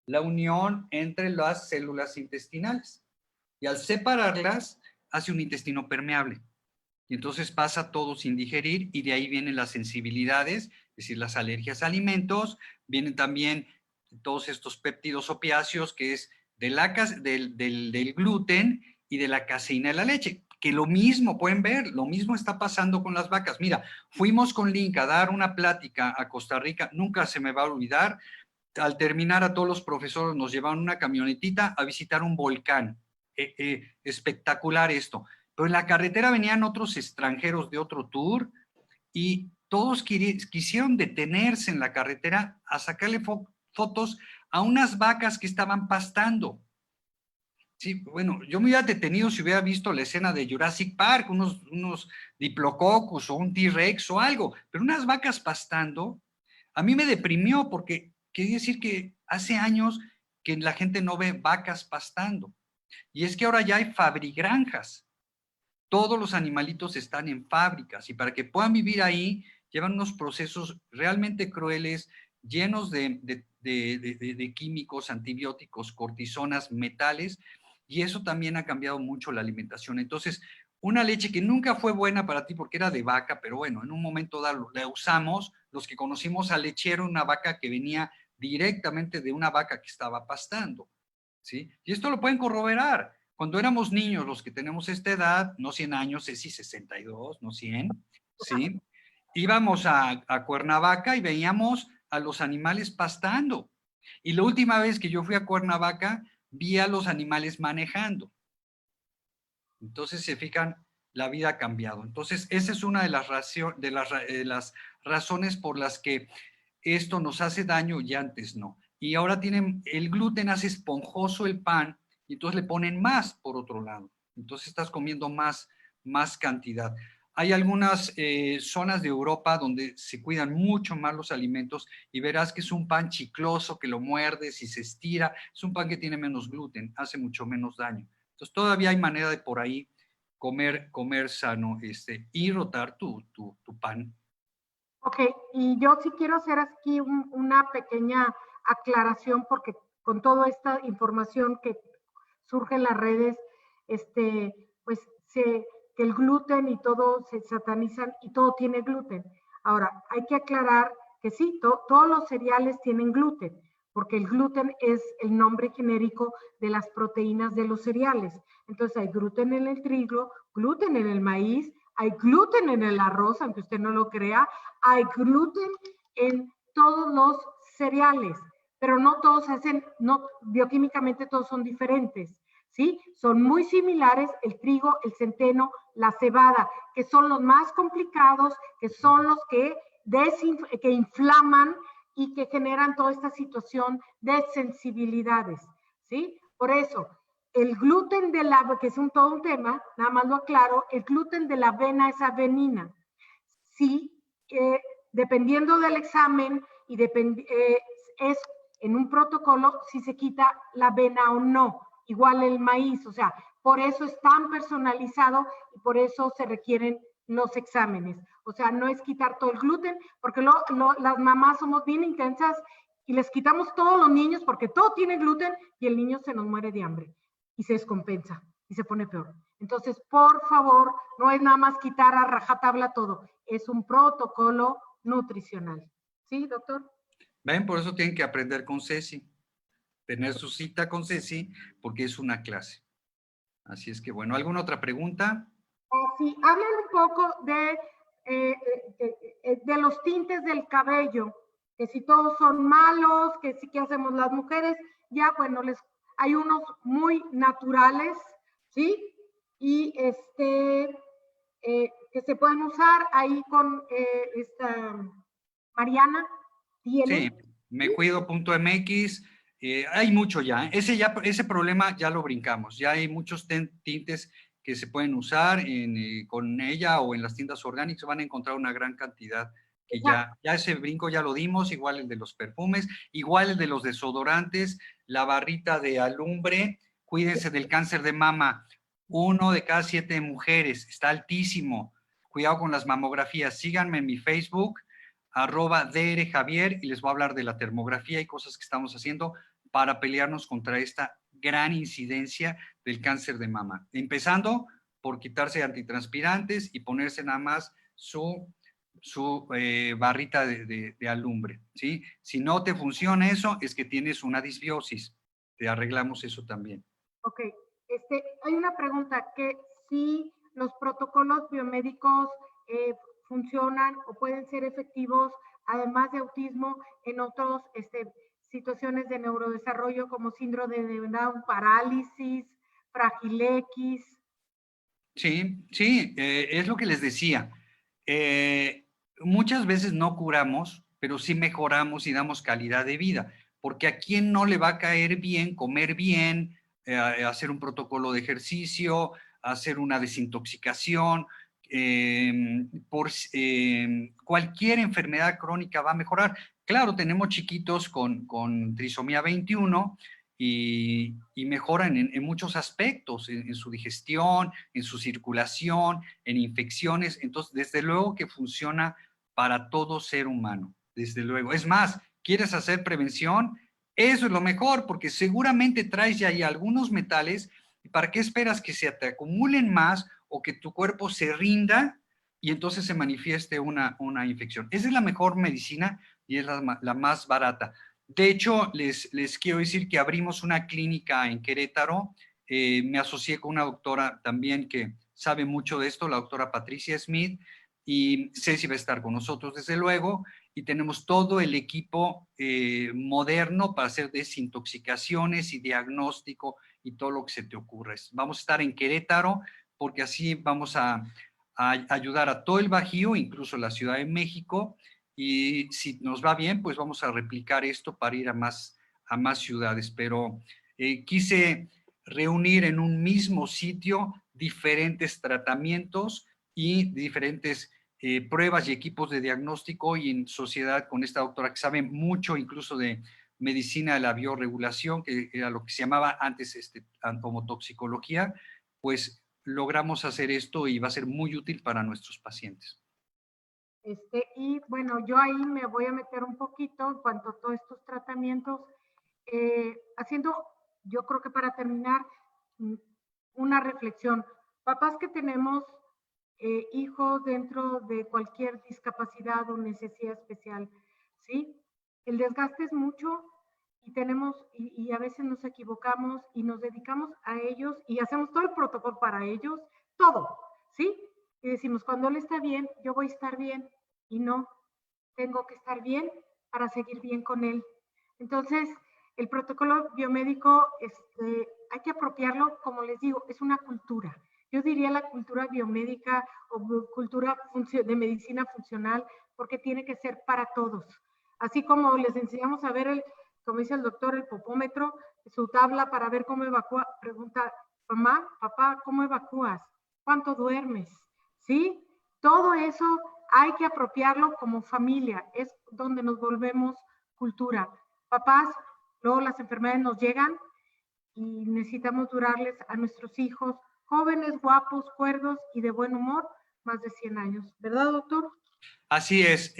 S2: la unión entre las células intestinales. Y al separarlas, hace un intestino permeable. Y entonces pasa todo sin digerir y de ahí vienen las sensibilidades, es decir, las alergias a alimentos, vienen también todos estos péptidos opiáceos que es del gluten y de la caseína de la leche, que lo mismo, pueden ver, lo mismo está pasando con las vacas. Mira, fuimos con Link a dar una plática a Costa Rica, nunca se me va a olvidar, al terminar a todos los profesores nos llevaron una camionetita a visitar un volcán. Espectacular esto. Pero en la carretera venían otros extranjeros de otro tour y todos quisieron detenerse en la carretera a sacarle fotos a unas vacas que estaban pastando. Sí, bueno, yo me hubiera detenido si hubiera visto la escena de Jurassic Park, unos Diplodocus o un T-Rex o algo, pero unas vacas pastando, a mí me deprimió porque quería decir que hace años que la gente no ve vacas pastando. Y es que ahora ya hay fabrigranjas. Todos los animalitos están en fábricas y para que puedan vivir ahí llevan unos procesos realmente crueles, llenos de químicos, antibióticos, cortisonas, metales, y eso también ha cambiado mucho la alimentación. Entonces, una leche que nunca fue buena para ti porque era de vaca, pero bueno, en un momento dado la usamos, los que conocimos al lechero, una vaca que venía directamente de una vaca que estaba pastando, ¿sí? Y esto lo pueden corroborar. Cuando éramos niños, los que tenemos esta edad, no 100 años, sí 62, no 100, ¿sí? Íbamos a Cuernavaca y veíamos a los animales pastando. Y la última vez que yo fui a Cuernavaca, vi a los animales manejando. Entonces, se fijan, la vida ha cambiado. Entonces, esa es una de las razones por las que esto nos hace daño y antes no. Y ahora el gluten hace esponjoso el pan y entonces le ponen más por otro lado. Entonces estás comiendo más cantidad. Hay algunas zonas de Europa donde se cuidan mucho más los alimentos y verás que es un pan chicloso que lo muerdes y se estira. Es un pan que tiene menos gluten, hace mucho menos daño. Entonces todavía hay manera de por ahí comer sano y rotar tu pan.
S1: Ok, y yo sí quiero hacer aquí una pequeña aclaración porque con toda esta información que surge en las redes, pues que el gluten y todo se satanizan y todo tiene gluten. Ahora, hay que aclarar que sí, todos los cereales tienen gluten, porque el gluten es el nombre genérico de las proteínas de los cereales. Entonces hay gluten en el trigo, gluten en el maíz, hay gluten en el arroz, aunque usted no lo crea, hay gluten en todos los cereales, pero no todos bioquímicamente todos son diferentes, ¿sí? Son muy similares el trigo, el centeno, la cebada, que son los más complicados, que son los que inflaman y que generan toda esta situación de sensibilidades, ¿sí? Por eso, el gluten que es todo un tema, nada más lo aclaro, el gluten de la avena es avenina. Sí, dependiendo del examen y es en un protocolo si se quita la avena o no, igual el maíz, o sea, por eso es tan personalizado y por eso se requieren los exámenes. O sea, no es quitar todo el gluten, porque las mamás somos bien intensas y les quitamos todos los niños porque todo tiene gluten y el niño se nos muere de hambre y se descompensa y se pone peor. Entonces, por favor, no es nada más quitar a rajatabla todo, es un protocolo nutricional. ¿Sí, doctor?
S2: ¿Ven? Por eso tienen que aprender con Ceci, tener su cita con Ceci, porque es una clase. Así es que, bueno, ¿alguna otra pregunta?
S1: Sí, hablen un poco de los tintes del cabello, que si todos son malos, que si qué hacemos las mujeres, ya bueno, hay unos muy naturales, ¿sí? Y que se pueden usar ahí con esta Mariana,
S2: Sí,
S1: tiene.
S2: mecuido.mx, hay mucho ya. Ese problema ya lo brincamos. Ya hay muchos tintes que se pueden usar con ella o en las tiendas orgánicas. Van a encontrar una gran cantidad que ya ese brinco ya lo dimos, igual el de los perfumes, igual el de los desodorantes, la barrita de alumbre. Cuídense del cáncer de mama. 1 de cada 7 mujeres, está altísimo. cuidado con las mamografías. Síganme en mi Facebook, @drjavier, y les voy a hablar de la termografía y cosas que estamos haciendo para pelearnos contra esta gran incidencia del cáncer de mama. Empezando por quitarse antitranspirantes y ponerse nada más su barrita de alumbre, ¿sí? Si no te funciona eso, es que tienes una disbiosis. Te arreglamos eso también.
S1: Ok, hay una pregunta, que si los protocolos biomédicos funcionan o pueden ser efectivos, además de autismo, en otras situaciones de neurodesarrollo como síndrome de Down, parálisis, Fragile X.
S2: Sí, sí, es lo que les decía. Muchas veces no curamos, pero sí mejoramos y damos calidad de vida, porque a quién no le va a caer bien comer bien, hacer un protocolo de ejercicio, hacer una desintoxicación. Cualquier enfermedad crónica va a mejorar. Claro, tenemos chiquitos con trisomía 21 y mejoran en muchos aspectos, en su digestión, en su circulación, en infecciones. Entonces, desde luego que funciona para todo ser humano, desde luego. Es más, ¿quieres hacer prevención? Eso es lo mejor, porque seguramente traes ya ahí algunos metales. ¿Para qué esperas que se te acumulen más o que tu cuerpo se rinda y entonces se manifieste una infección? Esa es la mejor medicina y es la más barata. De hecho, les quiero decir que abrimos una clínica en Querétaro. Me asocié con una doctora también que sabe mucho de esto, la doctora Patricia Smith, y Ceci va a estar con nosotros, desde luego, y tenemos todo el equipo moderno para hacer desintoxicaciones y diagnóstico y todo lo que se te ocurra. Vamos a estar en Querétaro porque así vamos a ayudar a todo el Bajío, incluso la Ciudad de México, y si nos va bien, pues vamos a replicar esto para ir a más ciudades, pero quise reunir en un mismo sitio diferentes tratamientos y diferentes pruebas y equipos de diagnóstico, y en sociedad con esta doctora que sabe mucho incluso de medicina de la bioregulación, que era lo que se llamaba antes antomotoxicología, pues logramos hacer esto y va a ser muy útil para nuestros pacientes.
S1: Y bueno, yo ahí me voy a meter un poquito en cuanto a todos estos tratamientos, haciendo, yo creo que para terminar, una reflexión. Papás que tenemos hijos dentro de cualquier discapacidad o necesidad especial, ¿sí? El desgaste es mucho y y a veces nos equivocamos y nos dedicamos a ellos y hacemos todo el protocolo para ellos, todo, ¿sí? Y decimos, cuando él está bien, yo voy a estar bien, y no, tengo que estar bien para seguir bien con él. Entonces, el protocolo biomédico, hay que apropiarlo, como les digo, es una cultura. Yo diría la cultura biomédica o cultura de medicina funcional, porque tiene que ser para todos. Así como les enseñamos a ver, como dice el doctor, el popómetro, su tabla para ver cómo evacúa, pregunta, mamá, papá, ¿cómo evacúas? ¿Cuánto duermes? ¿Sí? Todo eso hay que apropiarlo como familia, es donde nos volvemos cultura. Papás, luego las enfermedades nos llegan y necesitamos durarles a nuestros hijos, jóvenes, guapos, cuerdos y de buen humor, más de 100 años. ¿Verdad, doctor?
S2: Así es.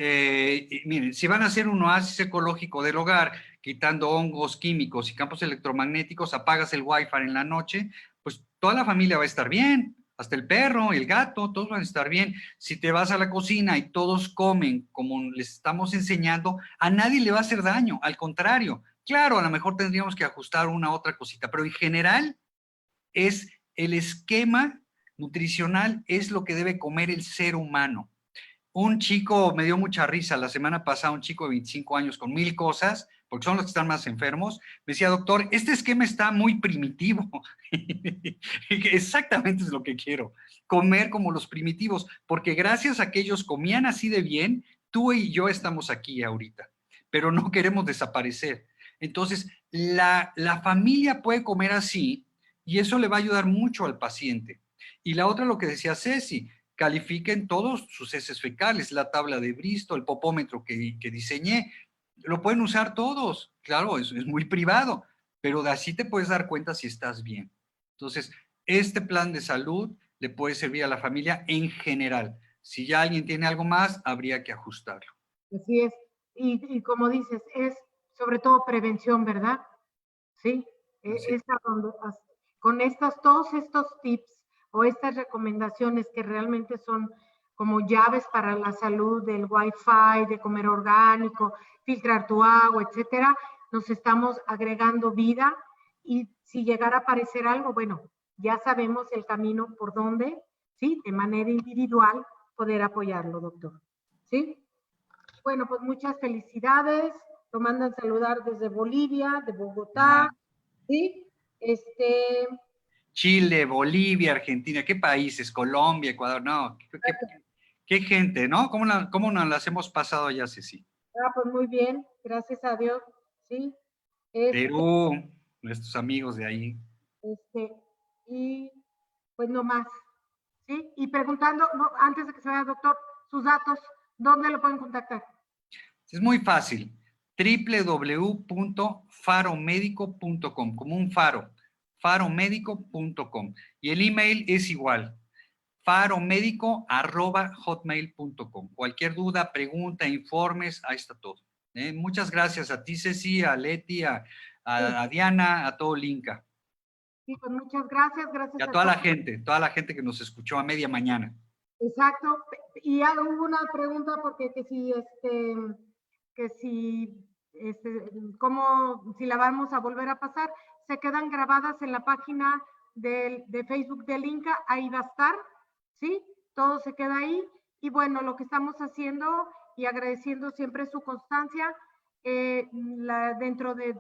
S2: Miren, si van a hacer un oasis ecológico del hogar, quitando hongos químicos y campos electromagnéticos, apagas el wifi en la noche, pues toda la familia va a estar bien, hasta el perro, el gato, todos van a estar bien. Si te vas a la cocina y todos comen como les estamos enseñando, a nadie le va a hacer daño, al contrario. Claro, a lo mejor tendríamos que ajustar una otra cosita, pero en general es el esquema nutricional, es lo que debe comer el ser humano. Un chico, me dio mucha risa la semana pasada, un chico de 25 años con 1000 cosas, porque son los que están más enfermos, me decía, doctor, este esquema está muy primitivo. Exactamente es lo que quiero, comer como los primitivos, porque gracias a que ellos comían así de bien, tú y yo estamos aquí ahorita, pero no queremos desaparecer. Entonces, la familia puede comer así y eso le va a ayudar mucho al paciente. Y la otra, lo que decía Ceci, califiquen todos sus heces fecales, la tabla de Bristol, el popómetro que diseñé, lo pueden usar todos, claro, es muy privado, pero de así te puedes dar cuenta si estás bien. Entonces, este plan de salud le puede servir a la familia en general. Si ya alguien tiene algo más, habría que ajustarlo.
S1: Así es. Y como dices, es sobre todo prevención, ¿verdad? Sí. Con todos estos tips o estas recomendaciones que realmente son como llaves para la salud del Wi-Fi, de comer orgánico, filtrar tu agua, etcétera, nos estamos agregando vida y si llegara a aparecer algo, bueno, ya sabemos el camino por donde, ¿sí? De manera individual poder apoyarlo, doctor. ¿Sí? Bueno, pues muchas felicidades. Lo mandan saludar desde Bolivia, de Bogotá, ¿sí?
S2: Chile, Bolivia, Argentina, ¿qué países? Colombia, Ecuador, no, qué gente, ¿no? ¿Cómo nos las hemos pasado ya, Ceci?
S1: Pues muy bien, gracias a Dios, ¿sí?
S2: Perú, nuestros amigos de ahí.
S1: Y pues no más, ¿sí? Y preguntando, no, antes de que se vaya, doctor, sus datos, ¿dónde lo pueden contactar?
S2: Es muy fácil, www.faromedico.com, como un faro, faromedico.com. Y el email es igual, faromedico@hotmail.com. Cualquier duda, pregunta, informes, ahí está todo. Muchas gracias a ti, Ceci, a Leti, a Diana, a todo Linca.
S1: Sí, pues muchas gracias,
S2: Y a
S1: a
S2: toda
S1: todos.
S2: toda la gente que nos escuchó a media mañana.
S1: Exacto. Y ya hubo una pregunta porque si la vamos a volver a pasar, se quedan grabadas en la página de Facebook del Inca, ahí va a estar, ¿sí? Todo se queda ahí. Y bueno, lo que estamos haciendo y agradeciendo siempre su constancia, dentro de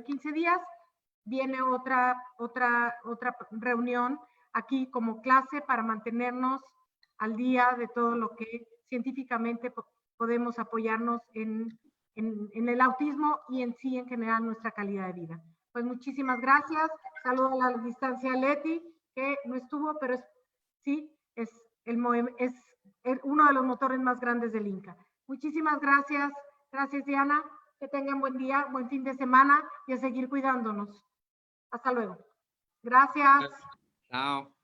S1: 15 días viene otra reunión aquí como clase para mantenernos al día de todo lo que científicamente podemos apoyarnos en el autismo y en sí, en general, nuestra calidad de vida. Pues muchísimas gracias. Saludo a la distancia a Leti, que no estuvo, pero es uno de los motores más grandes del Inca. Muchísimas gracias. Gracias, Diana. Que tengan buen día, buen fin de semana y a seguir cuidándonos. Hasta luego. Gracias.
S2: Chao.